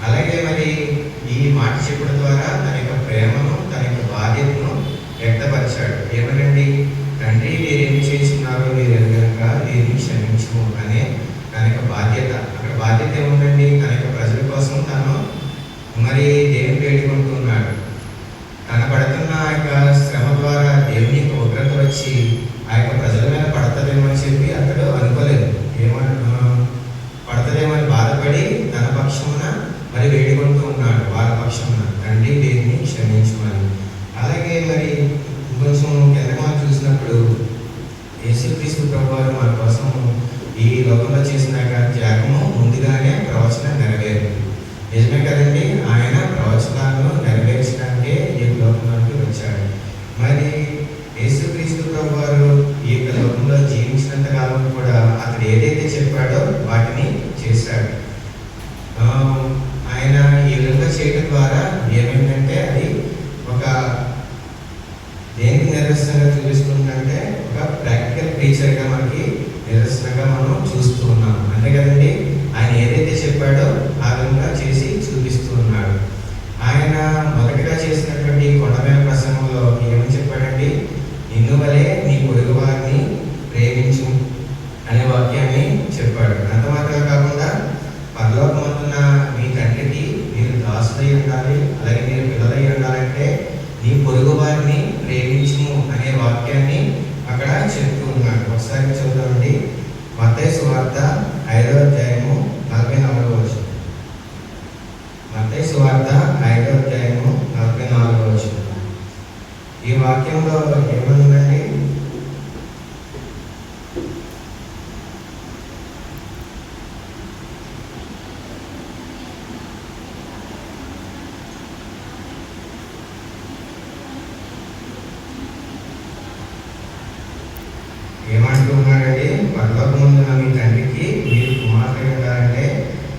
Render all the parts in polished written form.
అలాగే మరి ఈ మాట చెప్పడం ద్వారా తన యొక్క ప్రేమను, తన యొక్క బాధ్యతను వ్యక్తపరిచాడు. ఏమనండి, తండ్రి వీరేమి చేస్తున్నారో వీరు ఎరుగక వీరిని క్షమించము అనే తన యొక్క బాధ్యత. అక్కడ బాధ్యత ఏముందండి? తన యొక్క ప్రజల కోసం తను మరి దేవుని వేడుకుంటున్నాడు. తన పడుతున్న ఆ యొక్క శ్రమ ద్వారా దేవుని యొక్క ఉగ్రత వచ్చి ఆ యొక్క ప్రజల మీద పడుతుందేమో అని చెప్పి అతడు అనుకోలేదు. పడుతుందేమని బాధపడి తన పక్షమున మరి వేడుకుంటూ ఉన్నాడు. వాళ్ళ పక్షమున తండ్రి వీరిని క్షమించమని. అలాగే మరి కొంచెం కిందగా చూసినప్పుడు యేసుక్రీస్తు ప్రభువారు మన కోసం ఈ లోకంలో చేసిన త్యాగము ముందుగానే ప్రవచనం నెరవేరింది. నిజమే కదండి, ఆయన ప్రవచనాలను నెరవేర్చడానికే ఈ లోకంలోకి వచ్చాడు. మరి యేసుక్రీస్తు ప్రభువారు ఈ యొక్క లోకంలో జీవించినంత కాలం కూడా అతడు ఏదైతే చెప్పాడో వాటిని చేశాడు. ఆయన ఈ విధంగా చేయడం ద్వారా ఏమైందంటే అది ఒక దేనికి నిదర్శనంగా చూపిస్తుందంటే ఒక ప్రాక్టికల్ టీచర్గా మనకి నిదర్శనంగా మనం చూస్తూ ఉన్నాం. అంతే కదండి, ఆయన ఏదైతే చెప్పాడో ఆ విధంగా చేసి చూపిస్తూ ఉన్నాడు. ఆయన మొదటిగా చేసినటువంటి కొండమీద ప్రసంగంలో ఏమని చెప్పాడండి? నిన్ను వలె నీ పొరుగు వారిని ప్రేమించు అనే వాక్యాన్ని చెప్పాడు. అంత మాత్రమే కాకుండా పరలోకమందున్న మీ తండ్రికి మీరు దాసులై ఉండాలి, అలాగే మీరు పిల్లలై ఉండాలంటే నీ పొరుగు వారిని ప్రేమించుము అనే వాక్యాన్ని అక్కడ చెప్తూ ఉన్నాడు. ఒకసారి చూద్దామండి. మత్తయి సువార్త 5వ అధ్యాయము 44వ వచనం. మత్తయి సువార్త 5వ అధ్యాయము 44వ వచనం. ఈ వాక్యంలో ఏమనుందండి? ఏమంటున్నాడండి? పరలోకమందున్న మీ తండ్రికి మీరు కుమార్తె ఉండాలంటే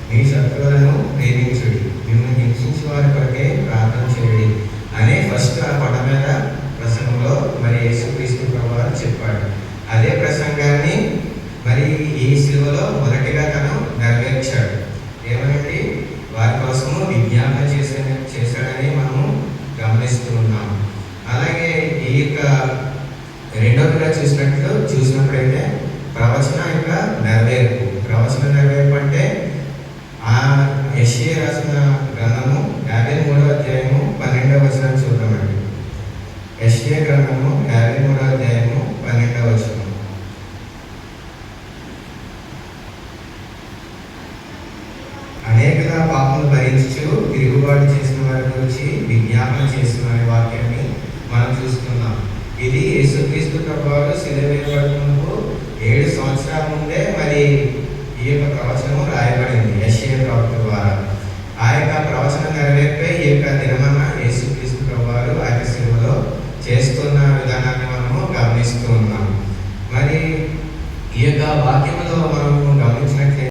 మీ శత్రువులను ప్రేమించుడి, మిమ్మల్ని హింసించే వారి కొరకే ప్రార్థన చేయండి అనే ఫస్ట్ ఆ కొండ మీద ప్రసంగంలో మరి యేసుక్రీస్తు ప్రభువారు చెప్పాడు. అదే ప్రసంగాన్ని మరి ఈ సిలువలో మొదటిగా తను నెరవేర్చాడు. ఏమనండి? వారి కోసము విజ్ఞాపన చేశాడని మనము గమనిస్తూ ఉన్నాము. అలాగే ఈ యొక్క రెండవదిగా చూసినప్పుడైతే ప్రవచన యొక్క నెరవేర్పు. ప్రవచన నెరవేర్పు అంటే ఆ యెషయా రాసిన గ్రంథము 53వ అధ్యాయము 12వ వచనం చూద్దామండి. యెషయా గ్రంథము 53వ అధ్యాయము 12వ వచనం. అనేకగా పాపములు భరించు తిరుగుబాటు చేసిన వారి గురించి విజ్ఞాపన చేసిన అనే వాక్యాన్ని మనం చూస్తున్నాం. ఇది యేసుక్రీస్తు ప్రభువారు శిలువ వేయబడక ముందు 7 సంవత్సరాల ముందే మరి ఈ యొక్క ప్రవచనము రాయబడింది.